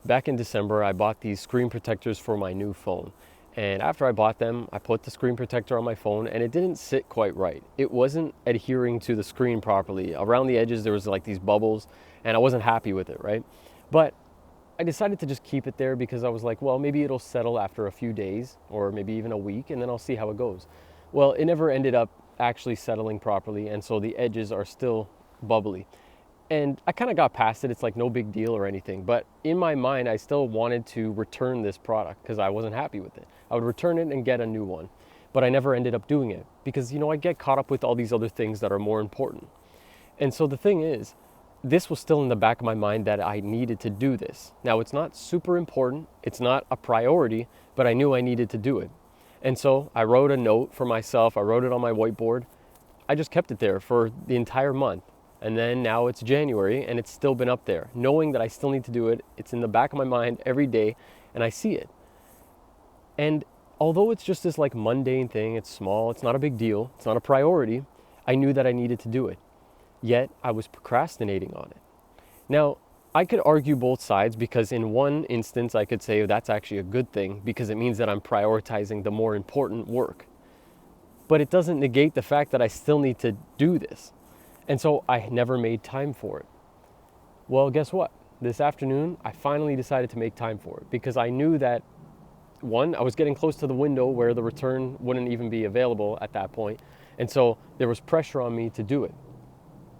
Back in December, I bought these screen protectors for my new phone. And after I bought them, I put the screen protector on my phone and it didn't sit quite right. It wasn't adhering to the screen properly. Around the edges, there was like these bubbles and I wasn't happy with it, right? But I decided to just keep it there because I was like, well, maybe it'll settle after a few days or maybe even a week and then I'll see how it goes. Well, it never ended up actually settling properly, and so the edges are still bubbly. And I kind of got past it. It's like no big deal or anything. But in my mind, I still wanted to return this product because I wasn't happy with it. I would return it and get a new one. But I never ended up doing it because, I get caught up with all these other things that are more important. And so the thing is, this was still in the back of my mind that I needed to do this. Now, it's not super important. It's not a priority, but I knew I needed to do it. And so I wrote a note for myself. I wrote it on my whiteboard. I just kept it there for the entire month. And then now it's January and it's still been up there. Knowing that I still need to do it, it's in the back of my mind every day and I see it. And although it's just this like mundane thing, it's small, it's not a big deal, it's not a priority, I knew that I needed to do it. Yet I was procrastinating on it. Now, I could argue both sides because in one instance I could say that's actually a good thing because it means that I'm prioritizing the more important work. But it doesn't negate the fact that I still need to do this. And so I never made time for it. Well, guess what? This afternoon, I finally decided to make time for it because I knew that, one, I was getting close to the window where the return wouldn't even be available at that point. And so there was pressure on me to do it.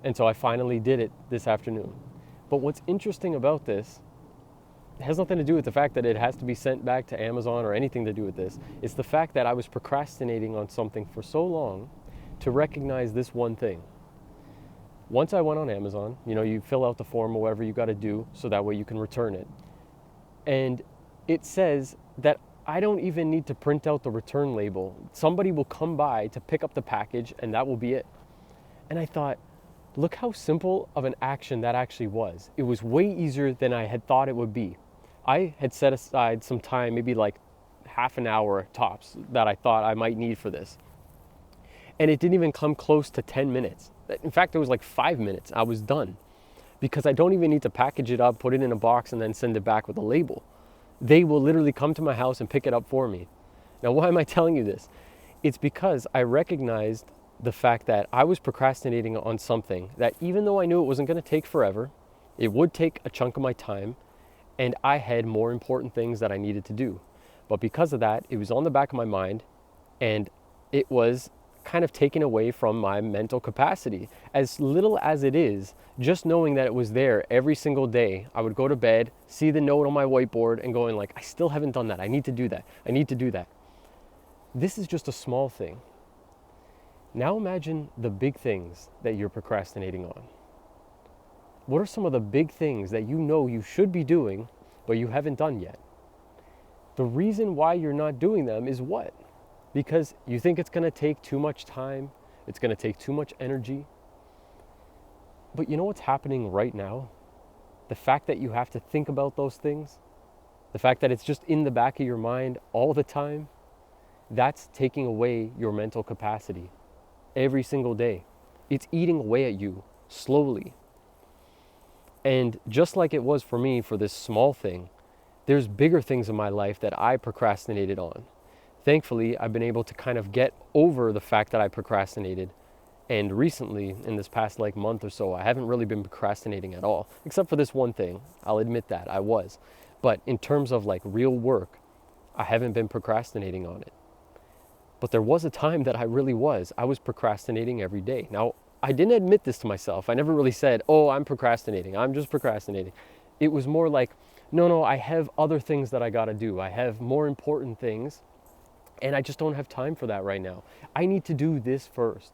And so I finally did it this afternoon. But what's interesting about this, it has nothing to do with the fact that it has to be sent back to Amazon or anything to do with this. It's the fact that I was procrastinating on something for so long to recognize this one thing. Once I went on Amazon, you fill out the form or whatever you got to do so that way you can return it. And it says that I don't even need to print out the return label. Somebody will come by to pick up the package and that will be it. And I thought, look how simple of an action that actually was. It was way easier than I had thought it would be. I had set aside some time, maybe like half an hour tops, that I thought I might need for this. And it didn't even come close to 10 minutes. In fact, it was like 5 minutes. I was done because I don't even need to package it up, put it in a box, and then send it back with a label. They will literally come to my house and pick it up for me. Now, why am I telling you this? It's because I recognized the fact that I was procrastinating on something that even though I knew it wasn't going to take forever, it would take a chunk of my time, and I had more important things that I needed to do. But because of that, it was on the back of my mind, and it was kind of taken away from my mental capacity. As little as it is, just knowing that it was there every single day, I would go to bed, see the note on my whiteboard and going like, I still haven't done that. I need to do that. I need to do that. This is just a small thing. Now imagine the big things that you're procrastinating on. What are some of the big things that you know you should be doing, but you haven't done yet? The reason why you're not doing them is what? Because you think it's going to take too much time, it's going to take too much energy. But you know what's happening right now? The fact that you have to think about those things, the fact that it's just in the back of your mind all the time, that's taking away your mental capacity every single day. It's eating away at you slowly. And just like it was for me for this small thing, there's bigger things in my life that I procrastinated on. Thankfully, I've been able to kind of get over the fact that I procrastinated. And recently, in this past month or so, I haven't really been procrastinating at all, except for this one thing. I'll admit that I was. But in terms of real work, I haven't been procrastinating on it. But there was a time that I really was. I was procrastinating every day. Now, I didn't admit this to myself. I never really said, oh, I'm procrastinating. I'm just procrastinating. It was more like, no, I have other things that I got to do. I have more important things. And I just don't have time for that right now. I need to do this first.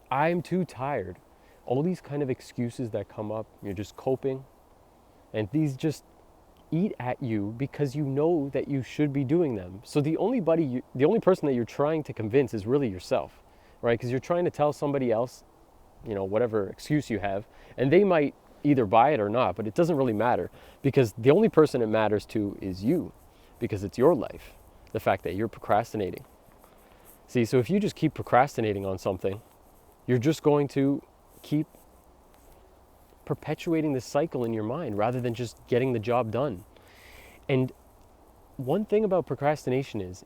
I'm too tired. All these kind of excuses that come up, you're just coping. And these just eat at you because you know that you should be doing them. So the only person that you're trying to convince is really yourself, right? Because you're trying to tell somebody else, whatever excuse you have, and they might either buy it or not, but it doesn't really matter because the only person it matters to is you because it's your life. The fact that you're procrastinating. See, so if you just keep procrastinating on something, you're just going to keep perpetuating this cycle in your mind rather than just getting the job done. And one thing about procrastination is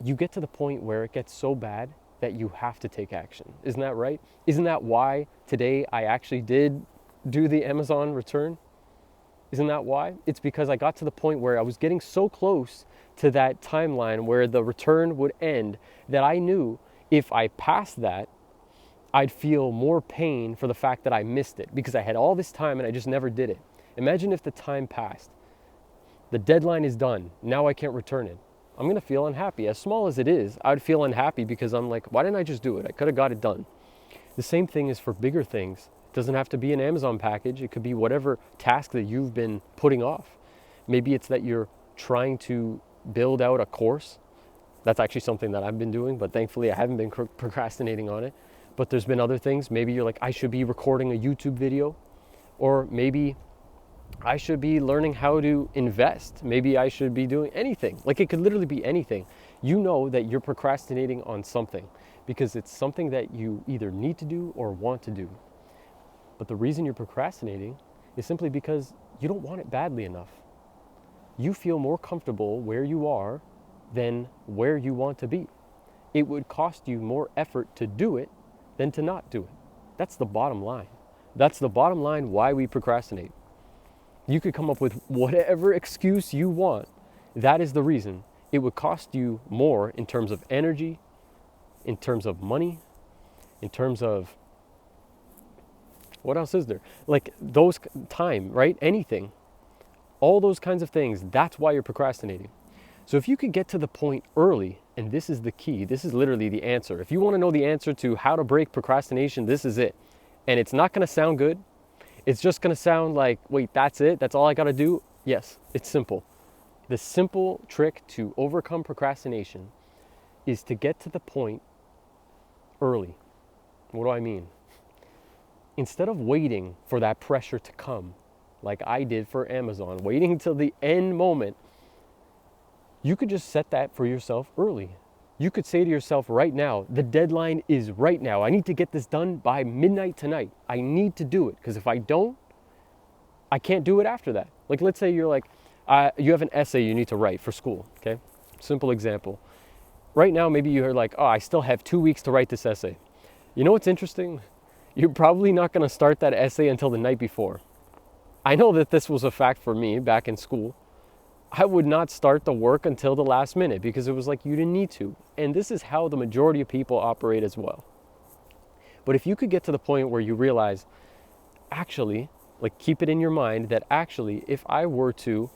you get to the point where it gets so bad that you have to take action. Isn't that right? Isn't that why today I actually did do the Amazon return? Isn't that why? It's because I got to the point where I was getting so close to that timeline where the return would end that I knew if I passed that, I'd feel more pain for the fact that I missed it because I had all this time and I just never did it. Imagine if the time passed. The deadline is done. Now I can't return it. I'm going to feel unhappy. As small as it is, I'd feel unhappy because I'm like, why didn't I just do it? I could have got it done. The same thing is for bigger things. It doesn't have to be an Amazon package. It could be whatever task that you've been putting off. Maybe it's that you're trying to build out a course. That's actually something that I've been doing, but thankfully I haven't been procrastinating on it. But there's been other things. Maybe you're like, I should be recording a YouTube video, or maybe I should be learning how to invest. Maybe I should be doing anything. Like, it could literally be anything. You know that you're procrastinating on something because it's something that you either need to do or want to do. But the reason you're procrastinating is simply because you don't want it badly enough. You feel more comfortable where you are than where you want to be. It would cost you more effort to do it than to not do it. That's the bottom line. That's the bottom line why we procrastinate. You could come up with whatever excuse you want. That is the reason. It would cost you more in terms of energy, in terms of money, in terms of, what else is there? Like those time, right? Anything. All those kinds of things. That's why you're procrastinating. So if you could get to the point early, and this is the key, this is literally the answer. If you want to know the answer to how to break procrastination, this is it. And it's not going to sound good. It's just going to sound like, wait, that's it? That's all I got to do? Yes, it's simple. The simple trick to overcome procrastination is to get to the point early. What do I mean? Instead of waiting for that pressure to come, like I did for Amazon, waiting until the end moment, you could just set that for yourself early. You could say to yourself right now, the deadline is right now. I need to get this done by midnight tonight. I need to do it because if I don't, I can't do it after that. Like, let's say you're like, you have an essay you need to write for school, okay? Simple example. Right now, maybe you're like, oh, I still have 2 weeks to write this essay. You know what's interesting? You're probably not going to start that essay until the night before. I know that this was a fact for me back in school. I would not start the work until the last minute because it was like you didn't need to. And this is how the majority of people operate as well. But if you could get to the point where you realize, actually, like keep it in your mind that actually, if I were to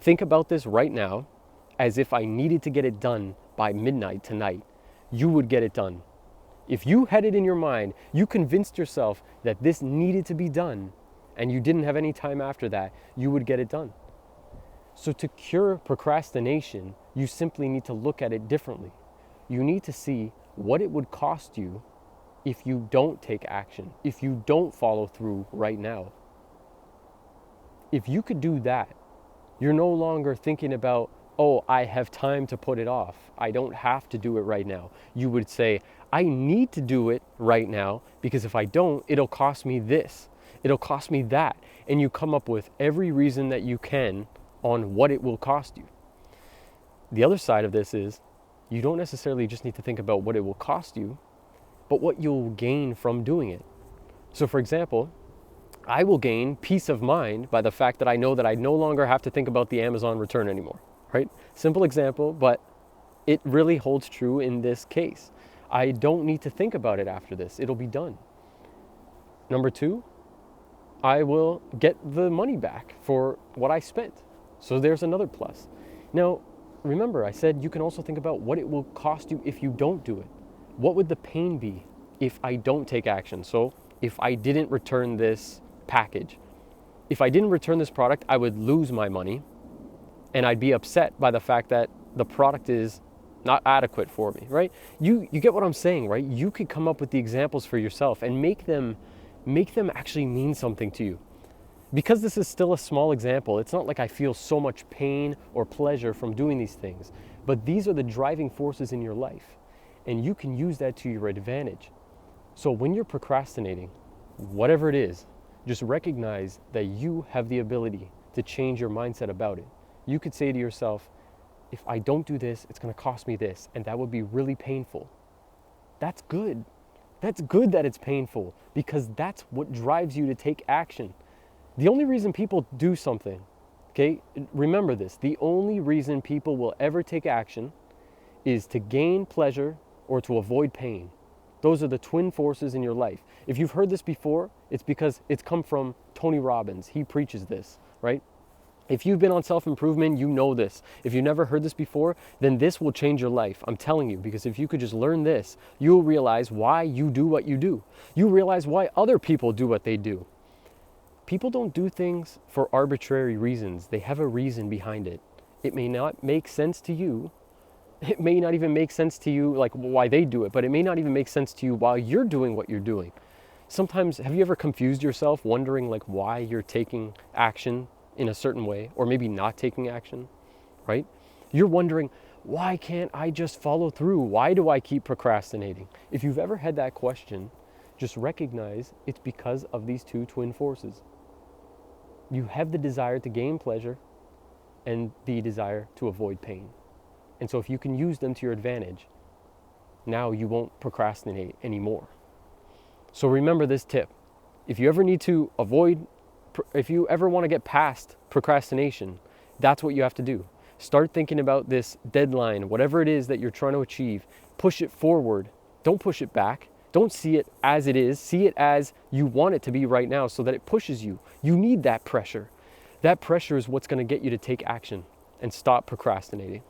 think about this right now, as if I needed to get it done by midnight tonight, you would get it done. If you had it in your mind, you convinced yourself that this needed to be done, and you didn't have any time after that, you would get it done. So to cure procrastination, you simply need to look at it differently. You need to see what it would cost you if you don't take action, if you don't follow through right now. If you could do that, you're no longer thinking about, oh, I have time to put it off. I don't have to do it right now. You would say, I need to do it right now because if I don't, it'll cost me this. It'll cost me that. And you come up with every reason that you can on what it will cost you. The other side of this is you don't necessarily just need to think about what it will cost you, but what you'll gain from doing it. So for example, I will gain peace of mind by the fact that I know that I no longer have to think about the Amazon return anymore, right? Simple example, but it really holds true in this case. I don't need to think about it after this. It'll be done. Number two, I will get the money back for what I spent. So there's another plus. Now, remember, I said you can also think about what it will cost you if you don't do it. What would the pain be if I don't take action? So if I didn't return this package, if I didn't return this product, I would lose my money and I'd be upset by the fact that the product is not adequate for me, right? You get what I'm saying, right? You could come up with the examples for yourself and make them actually mean something to you. Because this is still a small example, it's not like I feel so much pain or pleasure from doing these things, but these are the driving forces in your life, and you can use that to your advantage. So when you're procrastinating, whatever it is, just recognize that you have the ability to change your mindset about it. You could say to yourself, if I don't do this, it's going to cost me this, and that would be really painful. That's good. That's good that it's painful, because that's what drives you to take action. The only reason people do something, okay, remember this, the only reason people will ever take action is to gain pleasure or to avoid pain. Those are the twin forces in your life. If you've heard this before, it's because it's come from Tony Robbins. He preaches this, right? If you've been on self-improvement, you know this. If you've never heard this before, then this will change your life. I'm telling you, because if you could just learn this, you'll realize why you do what you do. You realize why other people do what they do. People don't do things for arbitrary reasons. They have a reason behind it. It may not make sense to you. It may not even make sense to you, like why they do it, but it may not even make sense to you while you're doing what you're doing. Sometimes, have you ever confused yourself wondering like why you're taking action in a certain way, or maybe not taking action, right? You're wondering, why can't I just follow through? Why do I keep procrastinating? If you've ever had that question, just recognize it's because of these two twin forces. You have the desire to gain pleasure and the desire to avoid pain. And so if you can use them to your advantage, now you won't procrastinate anymore. So remember this tip. If you ever need to if you ever want to get past procrastination, that's what you have to do. Start thinking about this deadline, whatever it is that you're trying to achieve. Push it forward. Don't push it back. Don't see it as it is. See it as you want it to be right now, so that it pushes you. You need that pressure. That pressure is what's going to get you to take action and stop procrastinating.